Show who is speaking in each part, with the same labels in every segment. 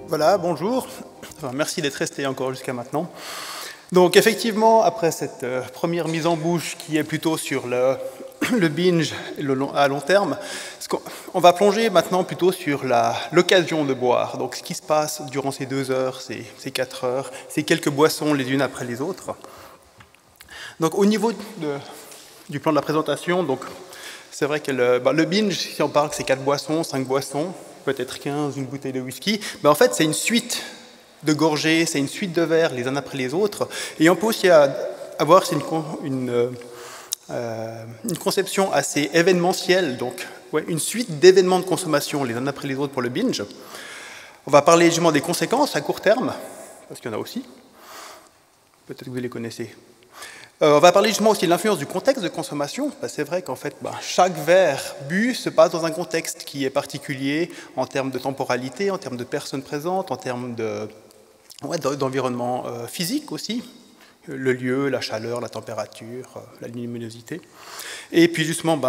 Speaker 1: Voilà, bonjour. Enfin, merci d'être resté encore jusqu'à maintenant. Donc effectivement, après cette première mise en bouche qui est plutôt sur le binge à long terme, on va plonger maintenant plutôt sur l'occasion de boire. Donc ce qui se passe durant ces 2 heures, ces 4 heures, ces quelques boissons les unes après les autres. Donc au niveau du plan de la présentation, donc c'est vrai que le binge, si on parle que c'est 4 boissons, 5 boissons, peut-être 15, une bouteille de whisky, mais en fait c'est une suite de gorgées, c'est une suite de verres les uns après les autres, et on peut aussi avoir une conception assez événementielle, donc une suite d'événements de consommation les uns après les autres pour le binge. On va parler justement des conséquences à court terme, parce qu'il y en a aussi, peut-être que vous les connaissez. On va parler justement aussi de l'influence du contexte de consommation. C'est vrai qu'en fait, chaque verre bu se passe dans un contexte qui est particulier en termes de temporalité, en termes de personnes présentes, en termes d'environnement physique aussi, le lieu, la chaleur, la température, la luminosité. Et puis justement,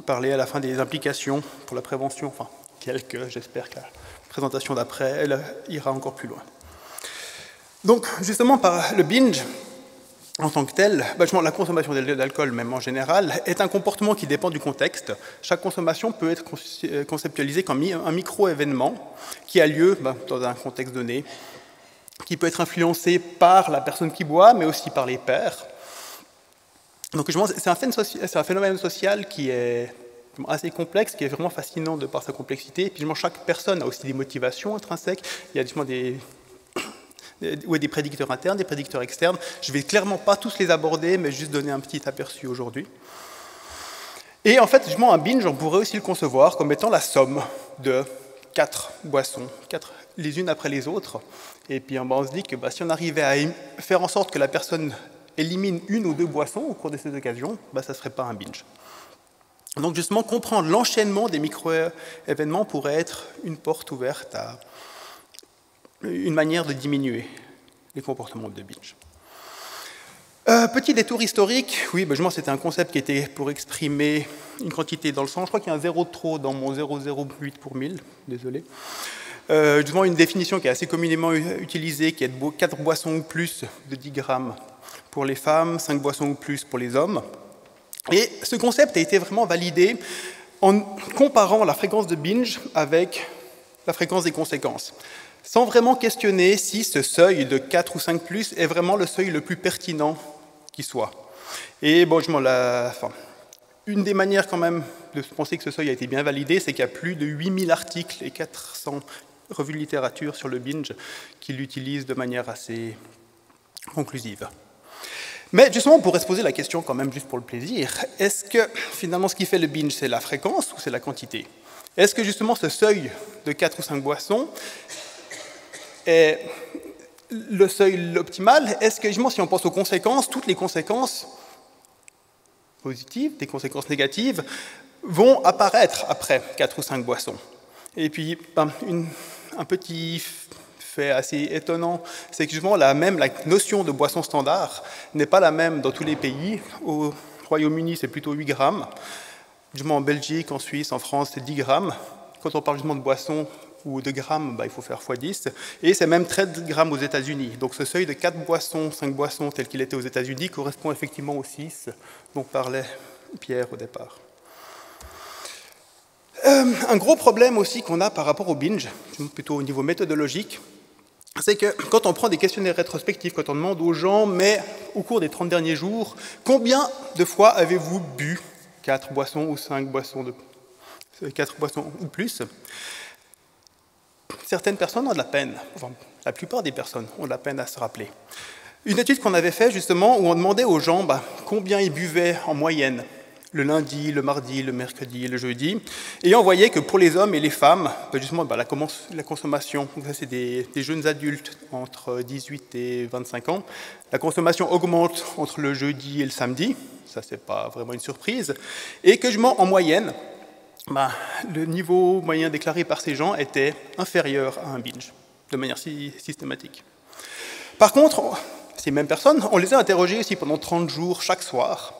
Speaker 1: parler à la fin des implications pour la prévention, enfin quelques, j'espère que la présentation d'après, elle ira encore plus loin. Donc justement, par le binge, en tant que tel, la consommation d'alcool, même en général, est un comportement qui dépend du contexte. Chaque consommation peut être conceptualisée comme un micro-événement qui a lieu dans un contexte donné, qui peut être influencé par la personne qui boit, mais aussi par les pairs. Donc c'est un phénomène social qui est assez complexe, qui est vraiment fascinant de par sa complexité. Et puis chaque personne a aussi des motivations intrinsèques. Il y a des prédicteurs internes, des prédicteurs externes. Je ne vais clairement pas tous les aborder, mais juste donner un petit aperçu aujourd'hui. Et en fait, un binge, on pourrait aussi le concevoir comme étant la somme de 4 boissons, 4 les unes après les autres. Et puis on se dit que si on arrivait à faire en sorte que la personne élimine 1 ou 2 boissons au cours de ces occasions, ça ne serait pas un binge. Donc justement, comprendre l'enchaînement des micro-événements pourrait être une porte ouverte à une manière de diminuer les comportements de binge. Petit détour historique, oui, c'était un concept qui était pour exprimer une quantité dans le sang. Je crois qu'il y a un 0 de trop dans mon 0,08 pour 1000, désolé. Une définition qui est assez communément utilisée, qui est de 4 boissons ou plus de 10 grammes pour les femmes, 5 boissons ou plus pour les hommes. Et ce concept a été vraiment validé en comparant la fréquence de binge avec la fréquence des conséquences, sans vraiment questionner si ce seuil de 4 ou 5 plus est vraiment le seuil le plus pertinent qui soit. Et une des manières quand même de penser que ce seuil a été bien validé, c'est qu'il y a plus de 8000 articles et 400 revues de littérature sur le binge qui l'utilisent de manière assez conclusive. Mais justement, on pourrait se poser la question quand même juste pour le plaisir, est-ce que finalement ce qui fait le binge, c'est la fréquence ou c'est la quantité? Est-ce que justement ce seuil de 4 ou 5 boissons est le seuil optimal? Est-ce que, si on pense aux conséquences, toutes les conséquences positives, des conséquences négatives, vont apparaître après 4 ou 5 boissons? Et puis, un petit fait assez étonnant, c'est que justement, la notion de boisson standard n'est pas la même dans tous les pays. Au Royaume-Uni, c'est plutôt 8 grammes. En Belgique, en Suisse, en France, c'est 10 grammes. Quand on parle justement de boisson ou de grammes, il faut faire x10. Et c'est même 13 grammes aux États-Unis. Donc ce seuil de 4 boissons, 5 boissons, tel qu'il était aux États-Unis, correspond effectivement aux 6 dont parlait Pierre au départ. Un gros problème aussi qu'on a par rapport au binge, plutôt au niveau méthodologique, c'est que quand on prend des questionnaires rétrospectifs, quand on demande aux gens, mais au cours des 30 derniers jours, combien de fois avez-vous bu 4 boissons ou 5 boissons 4 boissons ou plus, certaines personnes ont de la peine, la plupart des personnes ont de la peine à se rappeler. Une étude qu'on avait faite justement, où on demandait aux gens combien ils buvaient en moyenne, le lundi, le mardi, le mercredi, le jeudi, et on voyait que pour les hommes et les femmes, justement la consommation, ça c'est des jeunes adultes entre 18 et 25 ans, la consommation augmente entre le jeudi et le samedi, ça c'est pas vraiment une surprise, et que en moyenne, le niveau moyen déclaré par ces gens était inférieur à un binge, de manière systématique. Par contre, ces mêmes personnes, on les a interrogées aussi pendant 30 jours chaque soir,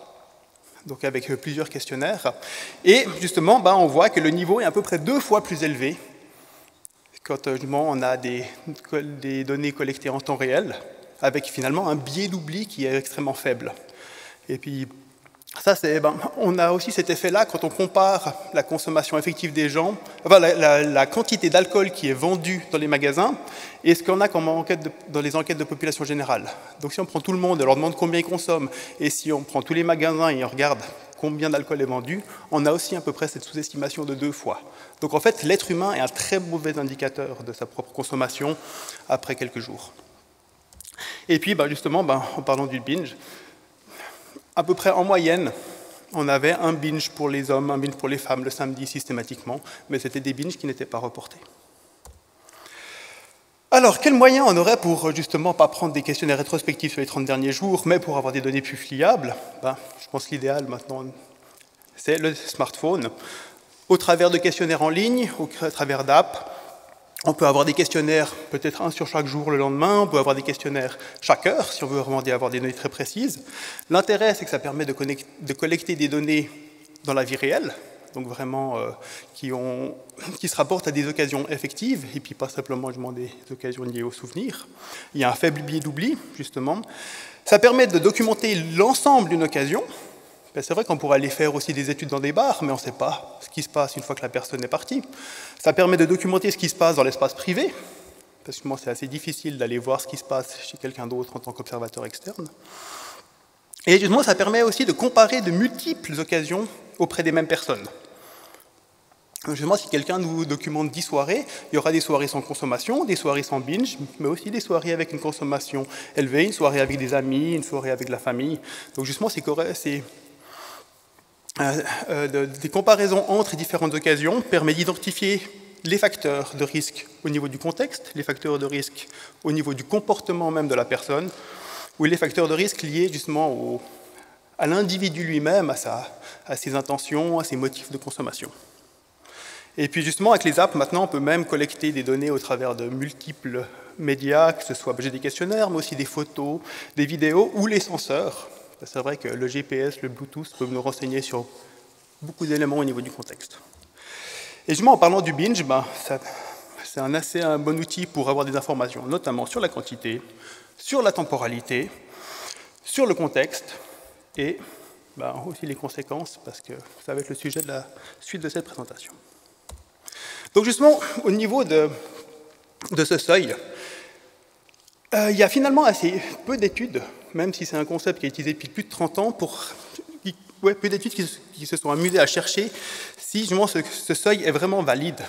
Speaker 1: donc avec plusieurs questionnaires, et justement, on voit que le niveau est à peu près 2 fois plus élevé quand on a des données collectées en temps réel, avec finalement un biais d'oubli qui est extrêmement faible. Et puis, ça, on a aussi cet effet-là quand on compare la consommation effective des gens, enfin, la quantité d'alcool qui est vendue dans les magasins et ce qu'on a comme dans les enquêtes de population générale. Donc si on prend tout le monde et leur demande combien ils consomment, et si on prend tous les magasins et on regarde combien d'alcool est vendu, on a aussi à peu près cette sous-estimation de 2 fois. Donc en fait, l'être humain est un très mauvais indicateur de sa propre consommation après quelques jours. Et puis justement, en parlant du binge, à peu près en moyenne, on avait un binge pour les hommes, un binge pour les femmes le samedi systématiquement, mais c'était des binges qui n'étaient pas reportés. Alors, quels moyens on aurait pour justement pas prendre des questionnaires rétrospectifs sur les 30 derniers jours, mais pour avoir des données plus fiables? Je pense que l'idéal maintenant, c'est le smartphone. Au travers de questionnaires en ligne, au travers d'apps, on peut avoir des questionnaires, peut-être un sur chaque jour le lendemain, on peut avoir des questionnaires chaque heure, si on veut vraiment avoir des données très précises. L'intérêt, c'est que ça permet de collecter des données dans la vie réelle, donc vraiment qui se rapportent à des occasions effectives, et puis pas simplement des occasions liées aux souvenirs. Il y a un faible biais d'oubli, justement. Ça permet de documenter l'ensemble d'une occasion. C'est vrai qu'on pourrait aller faire aussi des études dans des bars, mais on ne sait pas ce qui se passe une fois que la personne est partie. Ça permet de documenter ce qui se passe dans l'espace privé, parce que moi, c'est assez difficile d'aller voir ce qui se passe chez quelqu'un d'autre en tant qu'observateur externe. Et justement, ça permet aussi de comparer de multiples occasions auprès des mêmes personnes. Justement, si quelqu'un nous documente 10 soirées, il y aura des soirées sans consommation, des soirées sans binge, mais aussi des soirées avec une consommation élevée, une soirée avec des amis, une soirée avec la famille. Donc justement, des comparaisons entre différentes occasions permettent d'identifier les facteurs de risque au niveau du contexte, les facteurs de risque au niveau du comportement même de la personne, ou les facteurs de risque liés justement à l'individu lui-même, à ses intentions, à ses motifs de consommation. Et puis justement, avec les apps, maintenant, on peut même collecter des données au travers de multiples médias, que ce soit des questionnaires, mais aussi des photos, des vidéos ou les senseurs. C'est vrai que le GPS, le Bluetooth peuvent nous renseigner sur beaucoup d'éléments au niveau du contexte. Et justement, en parlant du binge, c'est un bon outil pour avoir des informations, notamment sur la quantité, sur la temporalité, sur le contexte et aussi les conséquences, parce que ça va être le sujet de la suite de cette présentation. Donc justement, au niveau de ce seuil, il y a finalement assez peu d'études, même si c'est un concept qui est utilisé depuis plus de 30 ans, peu d'études qui se sont amusées à chercher si justement ce seuil est vraiment valide.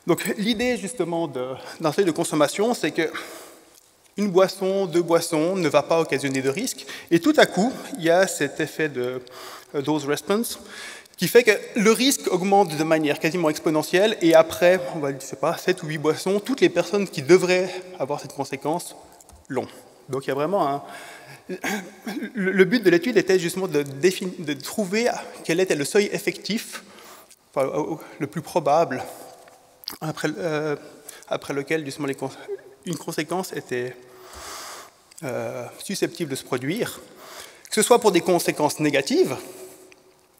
Speaker 1: Donc l'idée justement d'un seuil de consommation, c'est que une boisson, 2 boissons ne va pas occasionner de risque, et tout à coup, il y a cet effet de dose response qui fait que le risque augmente de manière quasiment exponentielle, et après, on va dire, 7 ou 8 boissons, toutes les personnes qui devraient avoir cette conséquence l'ont. Donc il y a vraiment le but de l'étude était justement de trouver quel était le seuil effectif, le plus probable, après lequel justement une conséquence était susceptible de se produire, que ce soit pour des conséquences négatives,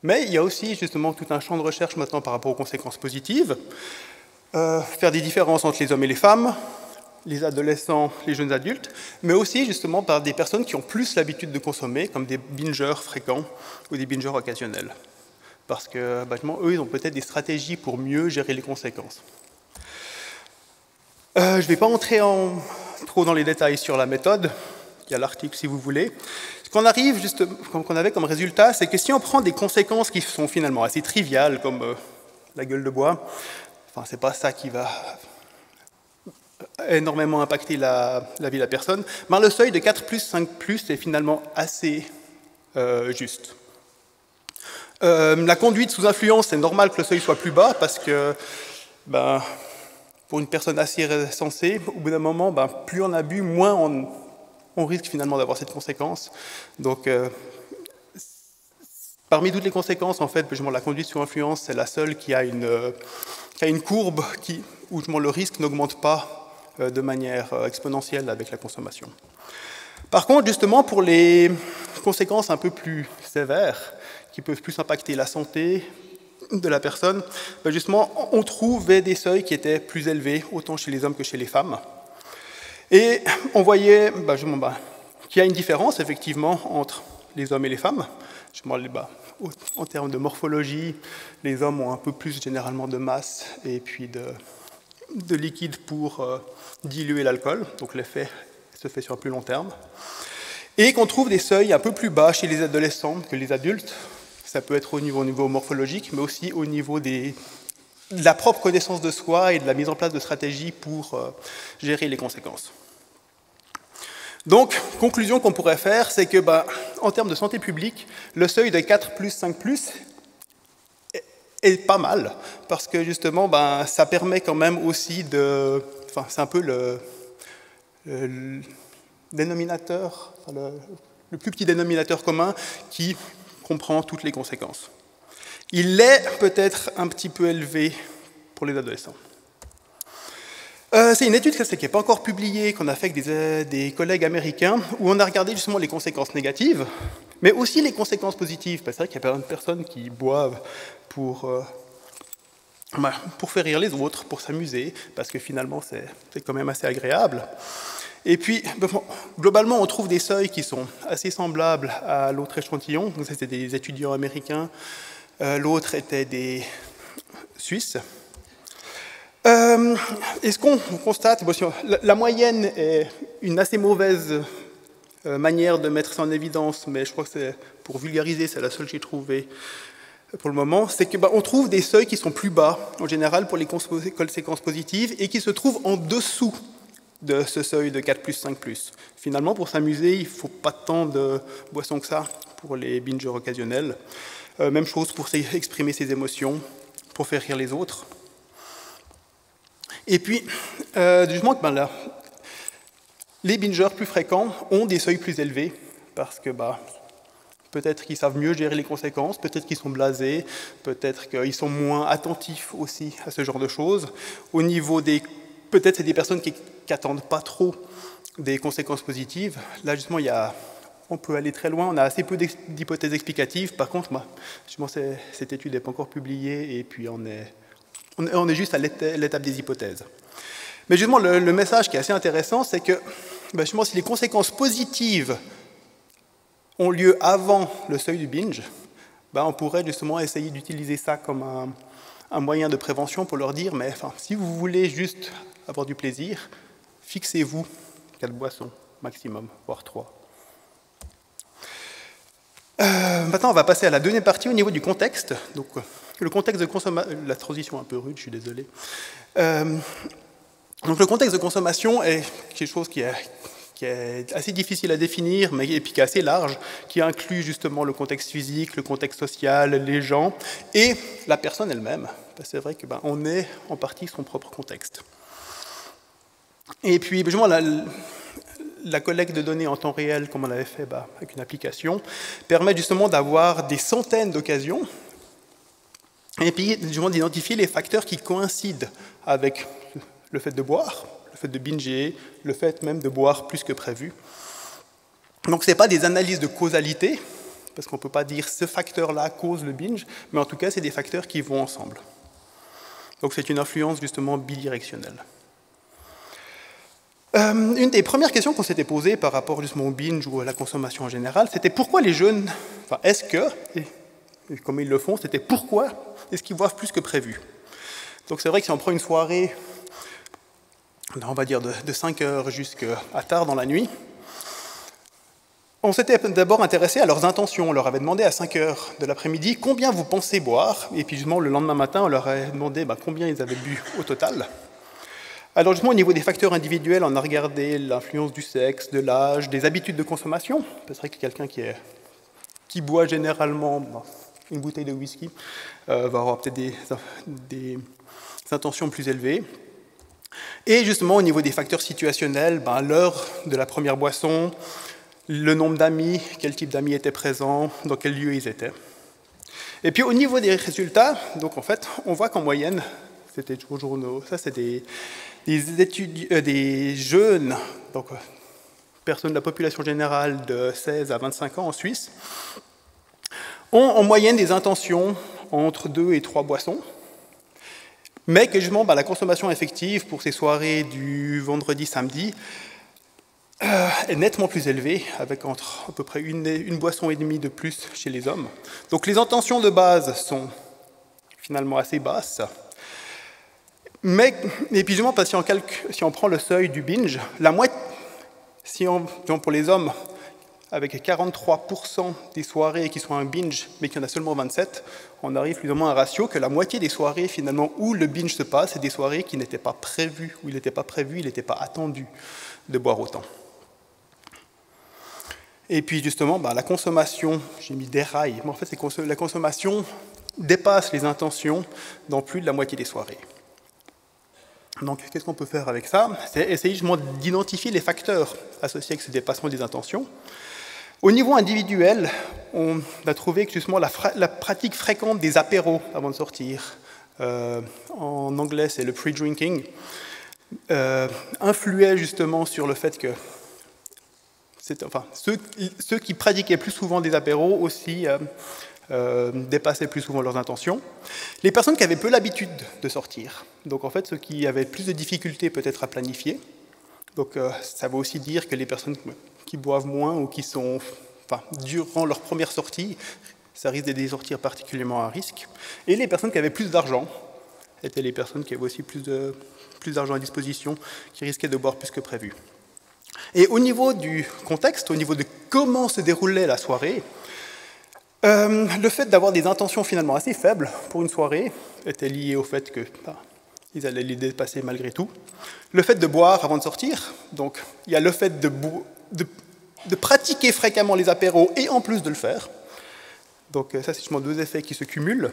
Speaker 1: mais il y a aussi justement tout un champ de recherche maintenant par rapport aux conséquences positives, faire des différences entre les hommes et les femmes, les adolescents, les jeunes adultes, mais aussi justement par des personnes qui ont plus l'habitude de consommer, comme des bingers fréquents ou des bingers occasionnels. Parce que eux, ils ont peut-être des stratégies pour mieux gérer les conséquences. Je ne vais pas entrer trop dans les détails sur la méthode, il y a l'article si vous voulez. Ce qu'on avait comme résultat, c'est que si on prend des conséquences qui sont finalement assez triviales, comme la gueule de bois, c'est pas ça qui va énormément impacter la vie de la personne, le seuil de 4+, 5+, est finalement assez juste. La conduite sous influence, c'est normal que le seuil soit plus bas, parce que pour une personne assez sensée, au bout d'un moment, plus on a bu, moins on risque finalement d'avoir cette conséquence. Donc, Parmi toutes les conséquences, en fait, la conduite sous influence, c'est la seule qui a une courbe où le risque n'augmente pas de manière exponentielle avec la consommation. Par contre, justement, pour les conséquences un peu plus sévères, qui peuvent plus impacter la santé de la personne, justement, on trouvait des seuils qui étaient plus élevés, autant chez les hommes que chez les femmes. Et on voyait qu'il y a une différence, effectivement, entre les hommes et les femmes. En termes de morphologie, les hommes ont un peu plus généralement de masse et puis de liquide pour diluer l'alcool, donc l'effet se fait sur un plus long terme. Et qu'on trouve des seuils un peu plus bas chez les adolescents que les adultes. Ça peut être au niveau morphologique, mais aussi au niveau de la propre connaissance de soi et de la mise en place de stratégies pour gérer les conséquences. Donc, conclusion qu'on pourrait faire, c'est que, en termes de santé publique, le seuil de 4+, 5+, est pas mal, parce que justement, ça permet quand même aussi de... c'est un peu le dénominateur, le plus petit dénominateur commun qui comprend toutes les conséquences. Il est peut-être un petit peu élevé pour les adolescents. C'est une étude qui n'est pas encore publiée, qu'on a fait avec des collègues américains, où on a regardé justement les conséquences négatives, mais aussi les conséquences positives. C'est vrai qu'il y a plein de personnes qui boivent pour faire rire les autres, pour s'amuser, parce que finalement c'est quand même assez agréable. Et puis, globalement, on trouve des seuils qui sont assez semblables à l'autre échantillon. Donc, c'était des étudiants américains, l'autre était des Suisses. Et ce qu'on constate, la moyenne est une assez mauvaise manière de mettre ça en évidence, mais je crois que pour vulgariser, c'est la seule que j'ai trouvée pour le moment, c'est qu'on trouve des seuils qui sont plus bas, en général, pour les conséquences positives, et qui se trouvent en dessous de ce seuil de 4+, 5+. Finalement, pour s'amuser, il ne faut pas tant de boissons que ça pour les bingers occasionnels. Même chose pour exprimer ses émotions, pour faire rire les autres. Et puis, justement, les bingers plus fréquents ont des seuils plus élevés, parce que peut-être qu'ils savent mieux gérer les conséquences, peut-être qu'ils sont blasés, peut-être qu'ils sont moins attentifs aussi à ce genre de choses. Au niveau peut-être c'est des personnes qui n'attendent pas trop des conséquences positives. Là, justement, on peut aller très loin, on a assez peu d'hypothèses explicatives. Par contre, justement, cette étude n'est pas encore publiée, et puis on est juste à l'étape des hypothèses. Mais justement, le message qui est assez intéressant, c'est que justement, si les conséquences positives ont lieu avant le seuil du binge, on pourrait justement essayer d'utiliser ça comme un moyen de prévention pour leur dire, mais si vous voulez juste avoir du plaisir, fixez-vous 4 boissons maximum, voire 3. Maintenant, on va passer à la deuxième partie au niveau du contexte. Donc, le contexte de consommation, la transition est un peu rude, je suis désolé. Donc, le contexte de consommation est quelque chose qui est assez difficile à définir, et puis qui est assez large, qui inclut justement le contexte physique, le contexte social, les gens, et la personne elle-même. C'est vrai qu'on est en partie son propre contexte. Et puis, justement, la collecte de données en temps réel, comme on l'avait fait avec une application, permet justement d'avoir des centaines d'occasions, et puis justement d'identifier les facteurs qui coïncident avec le fait de boire, le fait de binger, le fait même de boire plus que prévu. Donc ce n'est pas des analyses de causalité, parce qu'on ne peut pas dire ce facteur-là cause le binge, mais en tout cas c'est des facteurs qui vont ensemble. Donc c'est une influence justement bidirectionnelle. Une des premières questions qu'on s'était posées par rapport justement au binge ou à la consommation en général, c'était pourquoi les jeunes, est-ce que, et comme ils le font, c'était pourquoi est-ce qu'ils boivent plus que prévu. Donc c'est vrai que si on prend une soirée, on va dire de 5 heures jusqu'à tard dans la nuit, on s'était d'abord intéressé à leurs intentions. On leur avait demandé à 5 heures de l'après-midi combien vous pensez boire, et puis justement le lendemain matin, on leur a demandé combien ils avaient bu au total. Alors justement, au niveau des facteurs individuels, on a regardé l'influence du sexe, de l'âge, des habitudes de consommation. C'est vrai que quelqu'un qui boit généralement une bouteille de whisky va avoir peut-être des intentions plus élevées. Et justement, au niveau des facteurs situationnels, l'heure de la première boisson, le nombre d'amis, quel type d'amis étaient présents, dans quel lieu ils étaient. Et puis au niveau des résultats, donc en fait, on voit qu'en moyenne, c'était toujours journaux, ça c'est des jeunes, donc personnes de la population générale de 16 à 25 ans en Suisse, ont en moyenne des intentions entre 2 et 3 boissons, mais que justement la consommation effective pour ces soirées du vendredi-samedi est nettement plus élevée, avec entre à peu près une boisson et demie de plus chez les hommes. Donc les intentions de base sont finalement assez basses, mais et puis justement, si on prend le seuil du binge, la moitié, pour les hommes, avec 43% des soirées qui sont un binge, mais qu'il y en a seulement 27, on arrive plus ou moins à un ratio que la moitié des soirées finalement où le binge se passe, c'est des soirées qui n'étaient pas prévues, où il n'était pas prévu, il n'était pas attendu de boire autant. Et puis justement, la consommation, j'ai mis des rails, mais en fait la consommation dépasse les intentions dans plus de la moitié des soirées. Donc qu'est-ce qu'on peut faire avec ça? C'est essayer justement d'identifier les facteurs associés avec ce dépassement des intentions. Au niveau individuel, on a trouvé que justement la pratique fréquente des apéros avant de sortir, en anglais c'est le pre-drinking, influait justement sur le fait que ceux qui pratiquaient plus souvent des apéros aussi dépassaient plus souvent leurs intentions. Les personnes qui avaient peu l'habitude de sortir, donc en fait ceux qui avaient plus de difficultés peut-être à planifier, donc ça veut aussi dire que les personnes qui boivent moins ou qui sont, durant leur première sortie, ça risque de les sortir particulièrement à risque. Et les personnes qui avaient plus d'argent étaient les personnes qui avaient aussi plus d'argent à disposition, qui risquaient de boire plus que prévu. Et au niveau du contexte, au niveau de comment se déroulait la soirée, le fait d'avoir des intentions finalement assez faibles pour une soirée était lié au fait qu'ils allaient les dépasser malgré tout. Le fait de boire avant de sortir, donc il y a le fait de pratiquer fréquemment les apéros et en plus de le faire. Donc ça, c'est justement 2 effets qui se cumulent.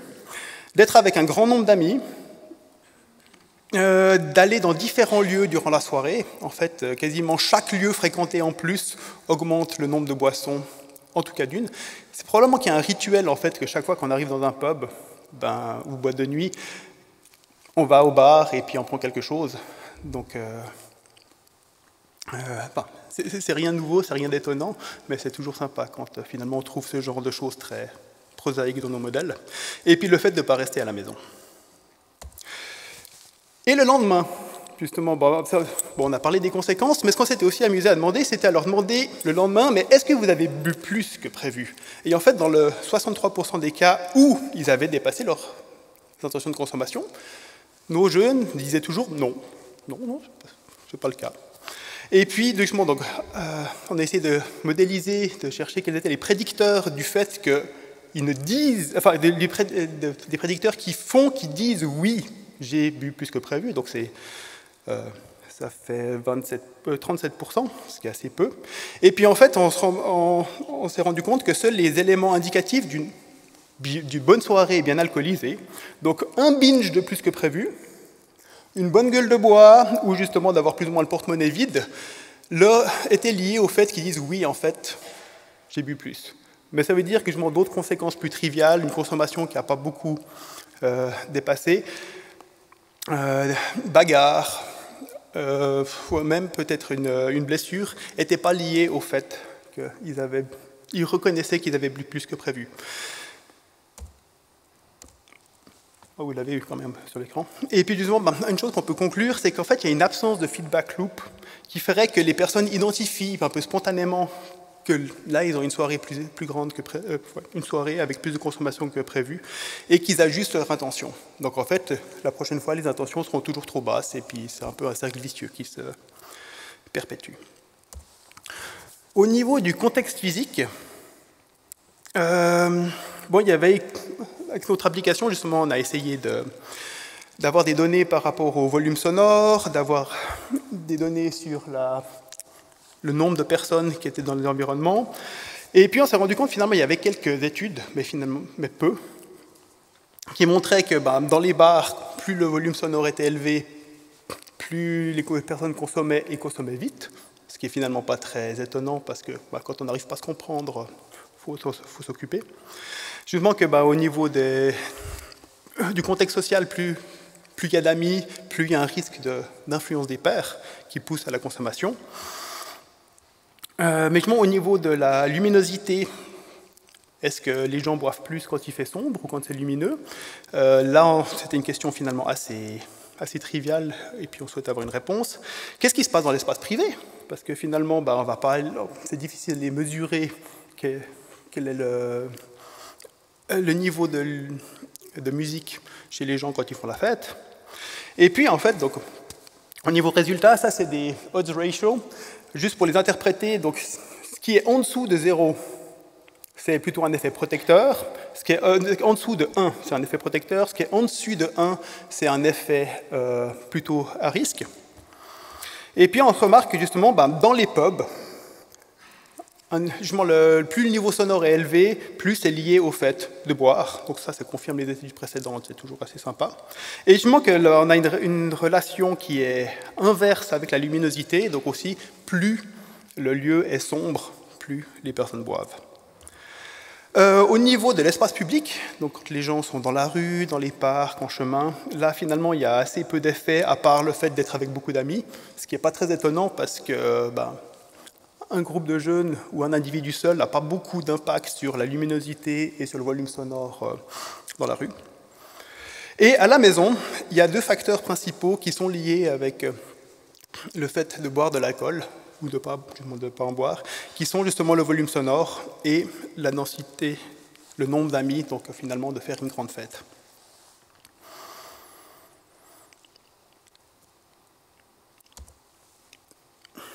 Speaker 1: D'être avec un grand nombre d'amis, d'aller dans différents lieux durant la soirée. En fait, quasiment chaque lieu fréquenté en plus augmente le nombre de boissons, en tout cas d'une. C'est probablement qu'il y a un rituel, en fait, que chaque fois qu'on arrive dans un pub ou boîte de nuit, on va au bar et puis on prend quelque chose. Donc, c'est rien de nouveau, c'est rien d'étonnant, mais c'est toujours sympa quand finalement on trouve ce genre de choses très prosaïques dans nos modèles. Et puis le fait de ne pas rester à la maison. Et le lendemain, justement, on a parlé des conséquences, mais ce qu'on s'était aussi amusé à demander, c'était à leur demander le lendemain, mais est-ce que vous avez bu plus que prévu? Et en fait, dans le 63% des cas où ils avaient dépassé leurs intentions de consommation, nos jeunes disaient toujours non, c'est pas le cas. Et puis, justement, on a essayé de modéliser, de chercher quels étaient les prédicteurs du fait qu'ils ne disent, des prédicteurs qui disent oui, j'ai bu plus que prévu, donc ça fait 37%, ce qui est assez peu. Et puis en fait, on s'est rendu compte que seuls les éléments indicatifs d'une bonne soirée bien alcoolisée, donc un binge de plus que prévu, une bonne gueule de bois, ou justement d'avoir plus ou moins le porte-monnaie vide, étaient liés au fait qu'ils disent oui, en fait, j'ai bu plus. Mais ça veut dire que d'autres conséquences plus triviales, une consommation qui n'a pas beaucoup dépassé, bagarre, ou même peut-être une blessure, n'étaient pas liées au fait qu'ils reconnaissaient qu'ils avaient bu plus que prévu. Oh, vous l'avez eu quand même sur l'écran. Et puis justement, une chose qu'on peut conclure, c'est qu'en fait, il y a une absence de feedback loop qui ferait que les personnes identifient un peu spontanément que là, ils ont une soirée plus grande que une soirée avec plus de consommation que prévu, et qu'ils ajustent leur intention. Donc en fait, la prochaine fois, les intentions seront toujours trop basses, et puis c'est un peu un cercle vicieux qui se perpétue. Au niveau du contexte physique, il y avait, avec notre application, justement, on a essayé d'avoir des données par rapport au volume sonore, d'avoir des données sur le nombre de personnes qui étaient dans les environnements. Et puis on s'est rendu compte, finalement, il y avait quelques études, mais peu, qui montraient que dans les bars, plus le volume sonore était élevé, plus les personnes consommaient et consommaient vite, ce qui est finalement pas très étonnant, parce que quand on n'arrive pas à se comprendre, il faut s'occuper. Justement que au niveau du contexte social, plus il y a d'amis, plus il y a un risque d'influence des pairs qui pousse à la consommation. Mais justement, au niveau de la luminosité, est-ce que les gens boivent plus quand il fait sombre ou quand c'est lumineux? Là, c'était une question finalement assez triviale, et puis on souhaite avoir une réponse. Qu'est-ce qui se passe dans l'espace privé? Parce que finalement, on va pas, c'est difficile de les mesurer. Quel est le niveau de musique chez les gens quand ils font la fête? Et puis, en fait, donc, au niveau résultat, ça, c'est des odds ratio. Juste pour les interpréter, donc, ce qui est en dessous de 0, c'est plutôt un effet protecteur. Ce qui est en dessous de 1, c'est un effet protecteur. Ce qui est en dessus de 1, c'est un effet plutôt à risque. Et puis, on remarque que, justement, dans les pubs, justement, plus le niveau sonore est élevé, plus c'est lié au fait de boire. Donc ça confirme les études précédentes, c'est toujours assez sympa. Et justement, on a une relation qui est inverse avec la luminosité, donc aussi, plus le lieu est sombre, plus les personnes boivent. Au niveau de l'espace public, donc quand les gens sont dans la rue, dans les parcs, en chemin, là finalement il y a assez peu d'effets, à part le fait d'être avec beaucoup d'amis, ce qui n'est pas très étonnant parce que un groupe de jeunes ou un individu seul n'a pas beaucoup d'impact sur la luminosité et sur le volume sonore dans la rue. Et à la maison, il y a 2 facteurs principaux qui sont liés avec le fait de boire de l'alcool, ou de ne pas en boire, qui sont justement le volume sonore et la densité, le nombre d'amis, donc finalement de faire une grande fête.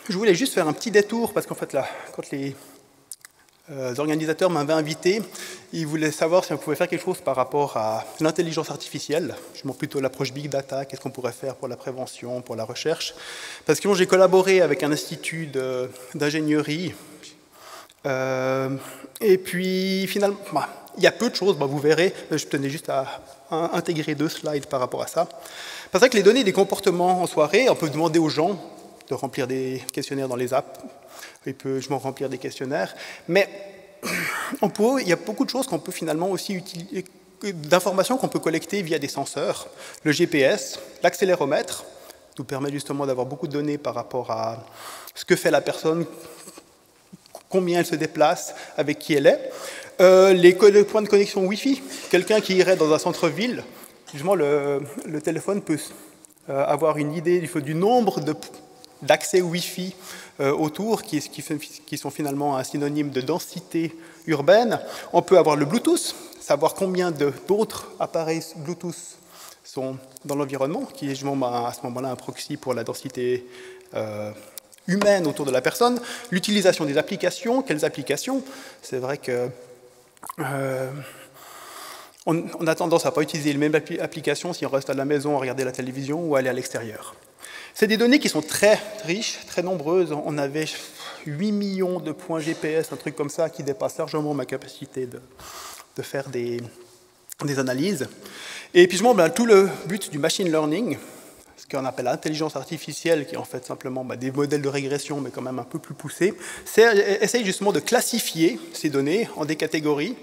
Speaker 1: Je voulais juste faire un petit détour, parce qu'en fait, là, quand les organisateurs m'avaient invité, ils voulaient savoir si on pouvait faire quelque chose par rapport à l'intelligence artificielle, justement plutôt l'approche Big Data, qu'est-ce qu'on pourrait faire pour la prévention, pour la recherche. Parce que j'ai collaboré avec un institut d'ingénierie, et puis finalement, il y a peu de choses, vous verrez, je tenais juste à intégrer 2 slides par rapport à ça. Parce que les données des comportements en soirée, on peut demander aux gens de remplir des questionnaires dans les apps, il peut remplir des questionnaires, mais il y a beaucoup de choses qu'on peut finalement aussi utiliser, d'informations qu'on peut collecter via des senseurs. Le GPS, l'accéléromètre, nous permet justement d'avoir beaucoup de données par rapport à ce que fait la personne, combien elle se déplace, avec qui elle est. Les points de connexion Wi-Fi, quelqu'un qui irait dans un centre-ville, justement le téléphone peut avoir une idée du nombre d'accès Wi-Fi autour, qui sont finalement un synonyme de densité urbaine. On peut avoir le Bluetooth, savoir combien d'autres appareils Bluetooth sont dans l'environnement, qui est à ce moment-là un proxy pour la densité humaine autour de la personne. L'utilisation des applications, quelles applications? C'est vrai que on a tendance à ne pas utiliser les mêmes applications si on reste à la maison à regarder la télévision ou à aller à l'extérieur. C'est des données qui sont très riches, très nombreuses. On avait 8 millions de points GPS, un truc comme ça, qui dépasse largement ma capacité de faire des analyses. Et puis, tout le but du machine learning, ce qu'on appelle l'intelligence artificielle, qui est en fait simplement des modèles de régression, mais quand même un peu plus poussés, c'est essayer justement de classifier ces données en des catégories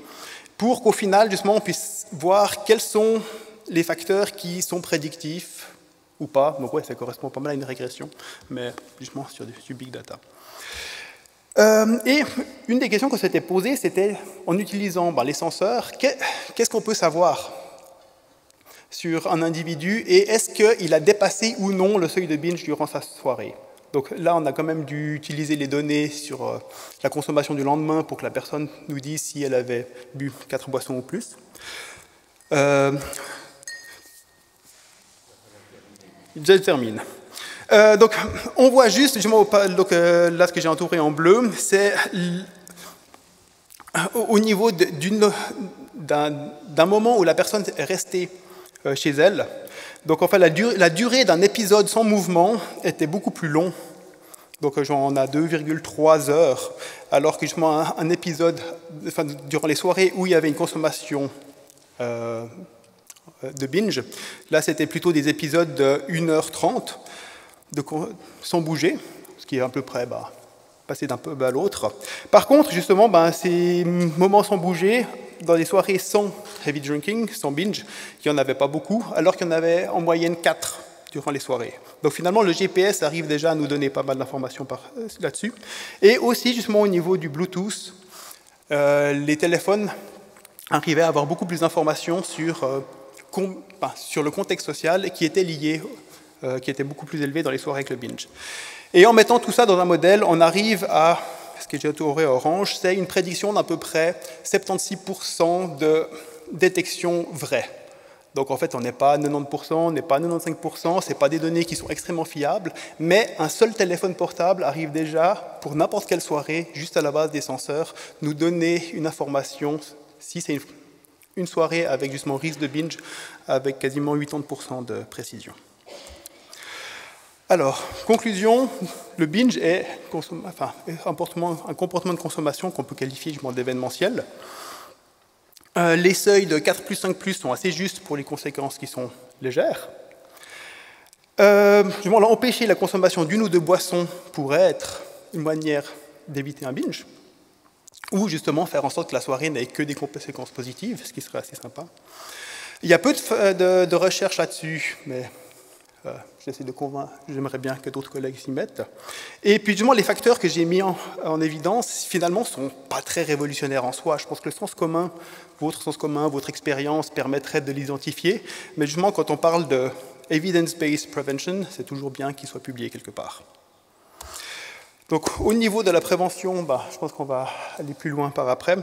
Speaker 1: pour qu'au final, justement, on puisse voir quels sont les facteurs qui sont prédictifs ou pas. Donc ouais, ça correspond pas mal à une régression, mais justement sur du big data. Et une des questions qu'on s'était posées, c'était en utilisant les senseurs, qu'est-ce qu'on peut savoir sur un individu et est-ce qu'il a dépassé ou non le seuil de binge durant sa soirée. Donc là, on a quand même dû utiliser les données sur la consommation du lendemain pour que la personne nous dise si elle avait bu 4 boissons ou plus. Je termine. Donc, on voit juste, là, ce que j'ai entouré en bleu, c'est au niveau d'un moment où la personne est restée chez elle. Donc, en fait, la durée d'un épisode sans mouvement était beaucoup plus long. Donc, on a 2,3 heures, alors que justement, un épisode, durant les soirées où il y avait une consommation de binge, là, c'était plutôt des épisodes de 1h30 sans bouger, ce qui est à peu près passer d'un pub à l'autre. Par contre, justement, ces moments sans bouger dans les soirées sans heavy drinking, sans binge, il n'y en avait pas beaucoup, alors qu'il y en avait en moyenne 4 durant les soirées. Donc finalement, le GPS arrive déjà à nous donner pas mal d'informations là-dessus. Et aussi, justement, au niveau du Bluetooth, les téléphones arrivaient à avoir beaucoup plus d'informations sur le contexte social qui était lié, qui était beaucoup plus élevé dans les soirées avec le binge. Et en mettant tout ça dans un modèle, on arrive à, ce que j'ai tourné orange, c'est une prédiction d'à peu près 76% de détection vraie. Donc en fait, on n'est pas à 90%, on n'est pas à 95%, ce n'est pas des données qui sont extrêmement fiables, mais un seul téléphone portable arrive déjà, pour n'importe quelle soirée, juste à la base des senseurs, nous donner une information, si c'est une soirée avec justement risque de binge, avec quasiment 80% de précision. Alors, conclusion, le binge est un comportement de consommation qu'on peut qualifier d'événementiel. Les seuils de 4+, 5+, sont assez justes pour les conséquences qui sont légères. Empêcher la consommation d'une ou deux boissons pourrait être une manière d'éviter un binge, ou justement faire en sorte que la soirée n'ait que des conséquences positives, ce qui serait assez sympa. Il y a peu de recherches là-dessus, mais j'essaie de convaincre, j'aimerais bien que d'autres collègues s'y mettent. Et puis, justement, les facteurs que j'ai mis en évidence, finalement, ne sont pas très révolutionnaires en soi. Je pense que le sens commun, votre expérience permettrait de l'identifier. Mais justement, quand on parle de evidence-based prevention, c'est toujours bien qu'il soit publié quelque part. Donc, au niveau de la prévention, je pense qu'on va aller plus loin par après.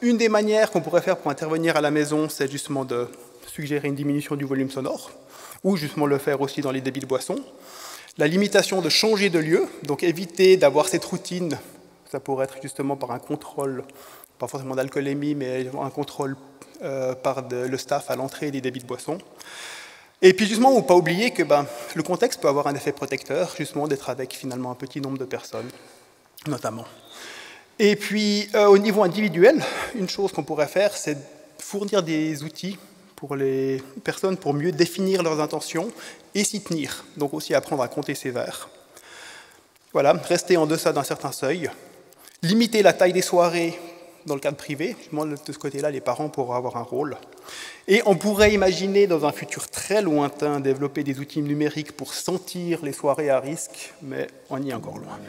Speaker 1: Une des manières qu'on pourrait faire pour intervenir à la maison, c'est justement de suggérer une diminution du volume sonore, ou justement le faire aussi dans les débits de boissons. La limitation de changer de lieu, donc éviter d'avoir cette routine, ça pourrait être justement par un contrôle, pas forcément d'alcoolémie, mais un contrôle par le staff à l'entrée des débits de boissons. Et puis justement, ne pas oublier que le contexte peut avoir un effet protecteur, justement d'être avec finalement un petit nombre de personnes, notamment. Et puis au niveau individuel, une chose qu'on pourrait faire, c'est fournir des outils pour les personnes pour mieux définir leurs intentions et s'y tenir. Donc aussi apprendre à compter ses verres. Voilà, rester en deçà d'un certain seuil. Limiter la taille des soirées dans le cadre privé. De ce côté-là, les parents pourront avoir un rôle. Et on pourrait imaginer, dans un futur très lointain, développer des outils numériques pour sentir les soirées à risque, mais on y est encore loin.